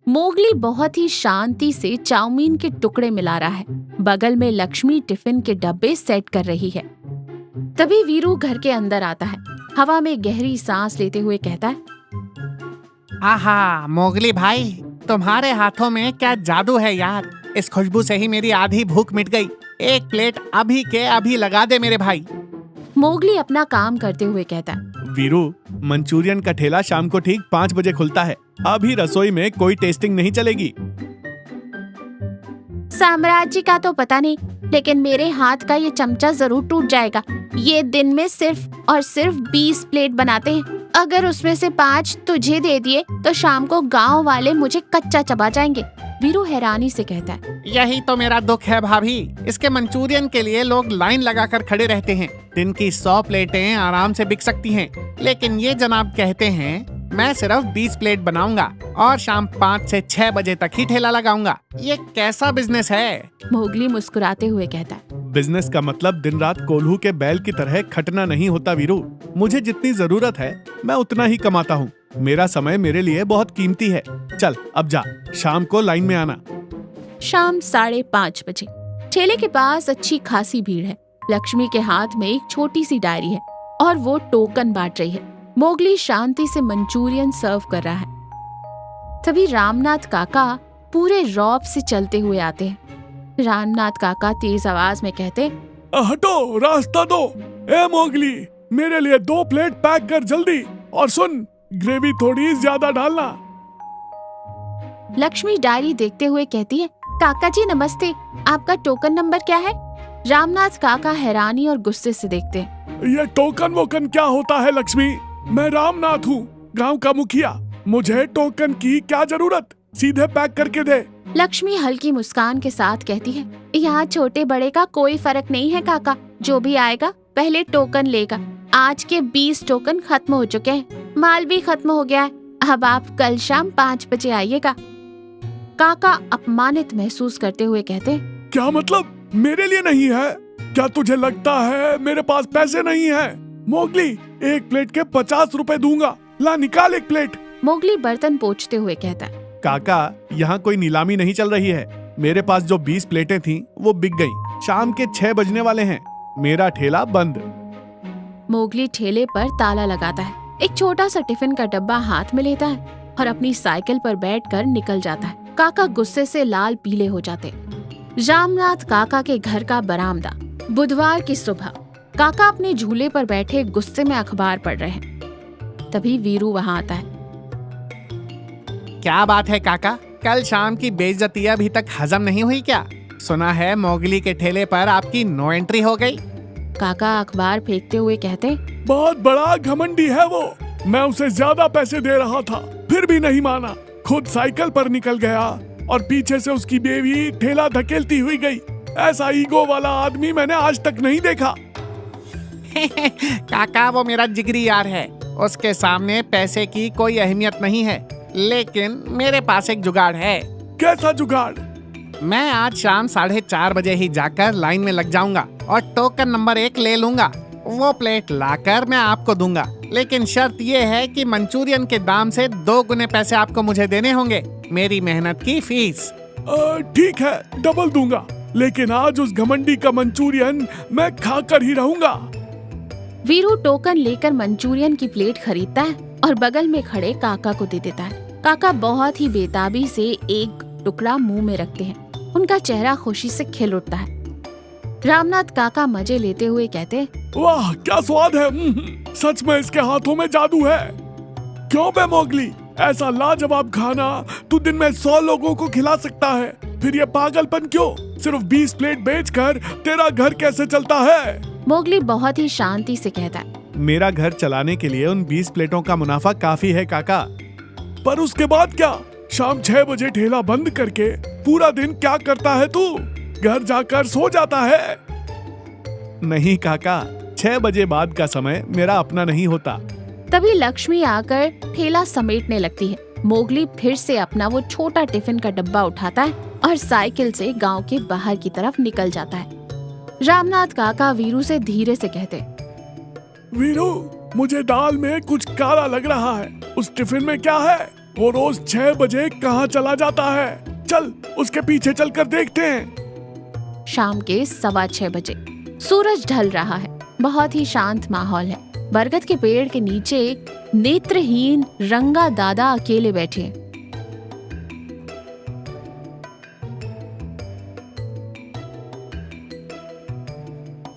Mowgli बहुत ही शांति से chowmein के टुकड़े मिला रहा है। बगल में लक्ष्मी टिफिन के डब्बे सेट कर रही है। तभी वीरू घर के अंदर आता है। हवा में गहरी सांस लेते हुए कहता है, आहा मोगली भाई, तुम्हारे हाथों में क्या जादू है यार। इस खुशबू से ही मेरी आधी भूख मिट गई। एक प्लेट अभी के अभी लगा दे मेरे भाई। मोगली अपना काम करते हुए कहता है, वीरू, मंचूरियन का ठेला शाम को ठीक 5 बजे खुलता है। अभी रसोई में कोई टेस्टिंग नहीं चलेगी। साम्राज्य का तो पता नहीं, लेकिन मेरे हाथ का ये चमचा जरूर टूट जाएगा। ये दिन में सिर्फ और सिर्फ 20 प्लेट बनाते हैं। अगर उसमें से 5 तुझे दे दिए तो शाम को गांव वाले मुझे कच्चा चबा जाएंगे। वीरू हैरानी से कहता है, यही तो मेरा दुख है भाभी। इसके मंचूरियन के लिए लोग लाइन लगाकर खड़े रहते हैं। दिन की 100 प्लेटें आराम से बिक सकती हैं, लेकिन ये जनाब कहते हैं मैं सिर्फ 20 प्लेट बनाऊंगा और शाम 5 से 6 बजे तक ही ठेला लगाऊंगा। ये कैसा बिजनेस है? मोगली मुस्कुराते हुए कहता है, बिजनेस का मतलब दिन रात कोल्हू के बैल की तरह खटना नहीं होता वीरू। मुझे जितनी जरूरत है मैं उतना ही कमाता हूँ। मेरा समय मेरे लिए बहुत कीमती है। चल अब जा, शाम को लाइन में आना। शाम 5:30 बजे ठेले के पास अच्छी खासी भीड़ है। लक्ष्मी के हाथ में एक छोटी सी डायरी है और वो टोकन बांट रही है। मोगली शांति से मंचूरियन सर्व कर रहा है। तभी रामनाथ काका पूरे रौब से चलते हुए आते हैं। रामनाथ काका तेज आवाज में कहते, हटो, रास्ता दो। ए मोगली, मेरे लिए 2 प्लेट पैक कर जल्दी। और सुन, ग्रेवी थोड़ी ज्यादा डालना। लक्ष्मी डायरी देखते हुए कहती है, काका जी नमस्ते, आपका टोकन नंबर क्या है? रामनाथ काका हैरानी और गुस्से से देखते हैं। ये टोकन वोकन क्या होता है लक्ष्मी? मैं रामनाथ हूँ, गांव का मुखिया। मुझे टोकन की क्या जरूरत? सीधे पैक करके दे। लक्ष्मी हल्की मुस्कान के साथ कहती है, यहाँ छोटे बड़े का कोई फर्क नहीं है काका। जो भी आएगा पहले टोकन लेगा। आज के 20 टोकन खत्म हो चुके हैं, माल भी खत्म हो गया है। अब आप कल शाम 5 बजे आइएगा। काका अपमानित महसूस करते हुए कहते, क्या मतलब मेरे लिए नहीं है? क्या तुझे लगता है मेरे पास पैसे नहीं है? मोगली, 1 प्लेट के 50 रुपए दूंगा। ला निकाल 1 प्लेट। मोगली बर्तन पोंछते हुए कहता है, काका, यहाँ कोई नीलामी नहीं चल रही है। मेरे पास जो 20 प्लेटें थीं, वो बिक गईं। शाम के 6 बजने वाले हैं। मेरा ठेला बंद। मोगली ठेले पर ताला लगाता है, एक छोटा सा टिफिन का डब्बा हाथ में लेता है और अपनी साइकिल पर बैठकर निकल जाता है। काका गुस्से से लाल पीले हो जाते। रामनाथ काका के घर का बरामदा। बुधवार की सुबह काका अपने झूले पर बैठे गुस्से में अखबार पढ़ रहे हैं। तभी वीरू वहाँ आता है। क्या बात है काका, कल शाम की बेइज्जती अभी तक हजम नहीं हुई क्या? सुना है मोगली के ठेले पर आपकी नो एंट्री हो गई। काका अखबार फेंकते हुए कहते, बहुत बड़ा घमंडी है वो। मैं उसे ज्यादा पैसे दे रहा था, फिर भी नहीं माना। खुद साइकिल पर निकल गया और पीछे से उसकी बेवी ठेला धकेलती हुई गई। ऐसा ईगो वाला आदमी मैंने आज तक नहीं देखा। काका, वो मेरा जिगरी यार है। उसके सामने पैसे की कोई अहमियत नहीं है। लेकिन मेरे पास एक जुगाड़ है। कैसा जुगाड़? मैं आज शाम 4:30 बजे ही जाकर लाइन में लग जाऊंगा और टोकन नंबर 1 ले लूंगा। वो प्लेट लाकर मैं आपको दूंगा, लेकिन शर्त ये है कि मंचूरियन के दाम से 2 गुने पैसे आपको मुझे देने होंगे, मेरी मेहनत की फीस। ठीक है, डबल दूंगा, लेकिन आज उस घमंडी का मंचूरियन मैं खाकर ही रहूंगा। वीरू टोकन लेकर मंचूरियन की प्लेट खरीदता है और बगल में खड़े काका को दे देता है। काका बहुत ही बेताबी से एक टुकड़ा मुंह में रखते हैं। उनका चेहरा खुशी से खिल उठता है। रामनाथ काका मजे लेते हुए कहते, वाह क्या स्वाद है। सच में इसके हाथों में जादू है। क्यों बे मोगली, ऐसा लाजवाब खाना तू दिन में 100 लोगों को खिला सकता है। फिर ये पागलपन क्यों? सिर्फ 20 प्लेट बेचकर तेरा घर कैसे चलता है? मोगली बहुत ही शांति से कहता है, मेरा घर चलाने के लिए उन 20 प्लेटों का मुनाफा काफी है काका। पर उसके बाद क्या? शाम 6 बजे ठेला बंद करके पूरा दिन क्या करता है तू? घर जाकर सो जाता है? नहीं काका, 6 बजे बाद का समय मेरा अपना नहीं होता। तभी लक्ष्मी आकर ठेला समेटने लगती है। मोगली फिर से अपना वो छोटा टिफिन का डब्बा उठाता है और साइकिल से गांव के बाहर की तरफ निकल जाता है। रामनाथ काका वीरू से धीरे से कहते, वीरू, मुझे दाल में कुछ काला लग रहा है। उस टिफिन में क्या है? वो रोज 6 बजे कहाँ चला जाता है? चल उसके पीछे चलकर देखते हैं। शाम के 6:15 बजे सूरज ढल रहा है। बहुत ही शांत माहौल है। बरगद के पेड़ के नीचे एक नेत्रहीन रंगा दादा अकेले बैठे हैं।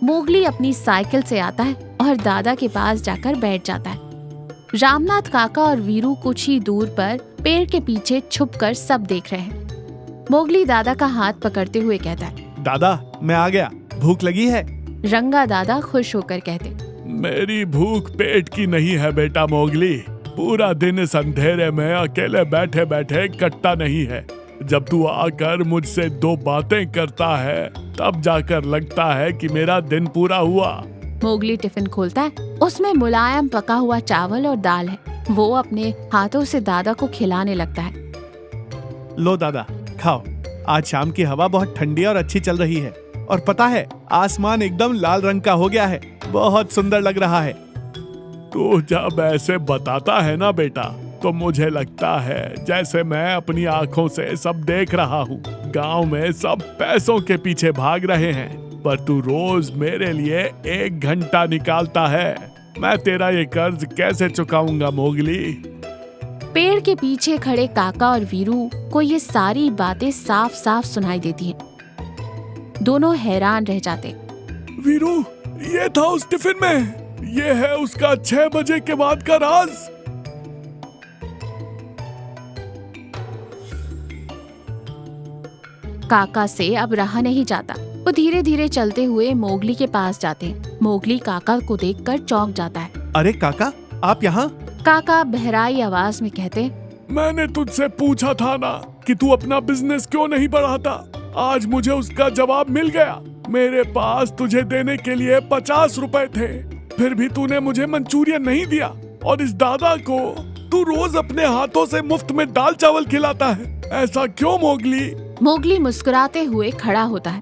मोगली अपनी साइकिल से आता है और दादा के पास जाकर बैठ जाता है। रामनाथ काका और वीरू कुछ ही दूर पर पेड़ के पीछे छुपकर सब देख रहे हैं। मोगली दादा का हाथ पकड़ते हुए कहता है, दादा मैं आ गया, भूख लगी है? रंगा दादा खुश होकर कहते, मेरी भूख पेट की नहीं है बेटा मोगली। पूरा दिन इस अंधेरे में अकेले बैठे बैठे कटता नहीं है। जब तू आकर मुझसे 2 बातें करता है तब जाकर लगता है कि मेरा दिन पूरा हुआ। मोगली टिफिन खोलता है। उसमें मुलायम पका हुआ चावल और दाल है। वो अपने हाथों से दादा को खिलाने लगता है। लो दादा खाओ। आज शाम की हवा बहुत ठंडी और अच्छी चल रही है और पता है आसमान एकदम लाल रंग का हो गया है। बहुत सुंदर लग रहा है। तू जब ऐसे बताता है ना बेटा तो मुझे लगता है जैसे मैं अपनी आंखों से सब देख रहा हूँ। गांव में सब पैसों के पीछे भाग रहे हैं पर तू रोज मेरे लिए 1 घंटा निकालता है। मैं तेरा ये कर्ज कैसे चुकाऊंगा मोगली? पेड़ के पीछे खड़े काका और वीरू को ये सारी बातें साफ साफ सुनाई देती हैं। दोनों हैरान रह जाते। वीरू, ये था उस टिफिन में। ये है उसका 6 बजे के बाद का राज। काका से अब रहा नहीं जाता। वो धीरे धीरे चलते हुए मोगली के पास जाते हैं। मोगली काका को देखकर चौंक जाता है। अरे काका, आप यहाँ? काका बहराई आवाज में कहते, मैंने तुझसे पूछा था ना कि तू अपना बिजनेस क्यों नहीं बढ़ाता। आज मुझे उसका जवाब मिल गया। मेरे पास तुझे देने के लिए 50 रुपए थे, फिर भी तूने मुझे मंचूरियन नहीं दिया। और इस दादा को तू रोज अपने हाथों से मुफ्त में दाल चावल खिलाता है। ऐसा क्यों मोगली? मोगली मुस्कुराते हुए खड़ा होता है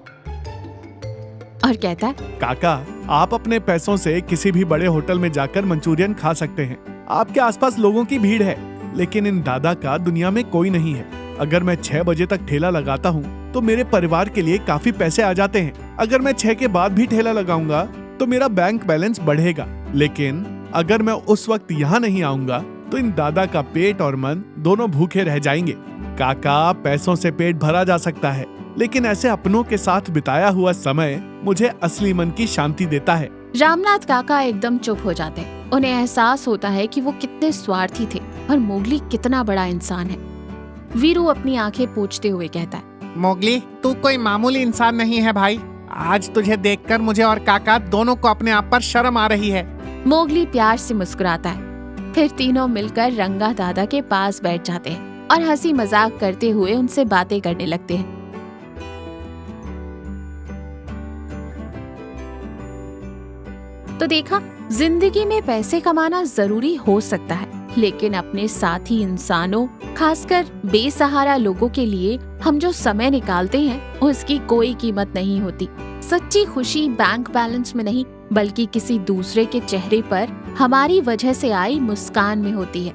और कहता है, काका, आप अपने पैसों से किसी भी बड़े होटल में जाकर मंचूरियन खा सकते हैं। आपके आसपास लोगों की भीड़ है, लेकिन इन दादा का दुनिया में कोई नहीं है। अगर मैं 6 बजे तक ठेला लगाता हूँ तो मेरे परिवार के लिए काफी पैसे आ जाते हैं। अगर मैं 6 के बाद भी ठेला लगाऊंगा तो मेरा बैंक बैलेंस बढ़ेगा। लेकिन अगर मैं उस वक्त यहाँ नहीं आऊंगा तो इन दादा का पेट और मन दोनों भूखे रह जाएंगे। काका, पैसों से पेट भरा जा सकता है, लेकिन ऐसे अपनों के साथ बिताया हुआ समय मुझे असली मन की शांति देता है। रामनाथ काका एकदम चुप हो जाते हैं। उन्हें एहसास होता है कि वो कितने स्वार्थी थे और मोगली कितना बड़ा इंसान है। वीरू अपनी आंखें पोंछते हुए कहता है, मोगली, तू कोई मामूली इंसान नहीं है भाई। आज तुझे देखकर मुझे और काका दोनों को अपने आप पर शर्म आ रही है। मोगली प्यार से मुस्कुराता है। फिर तीनों मिलकर रंगा दादा के पास बैठ जाते हैं और हंसी मजाक करते हुए उनसे बातें करने लगते हैं। तो देखा, जिंदगी में पैसे कमाना जरूरी हो सकता है, लेकिन अपने साथी इंसानों, खासकर बेसहारा लोगों के लिए हम जो समय निकालते हैं उसकी कोई कीमत नहीं होती। सच्ची खुशी बैंक बैलेंस में नहीं, बल्कि किसी दूसरे के चेहरे पर हमारी वजह से आई मुस्कान में होती है।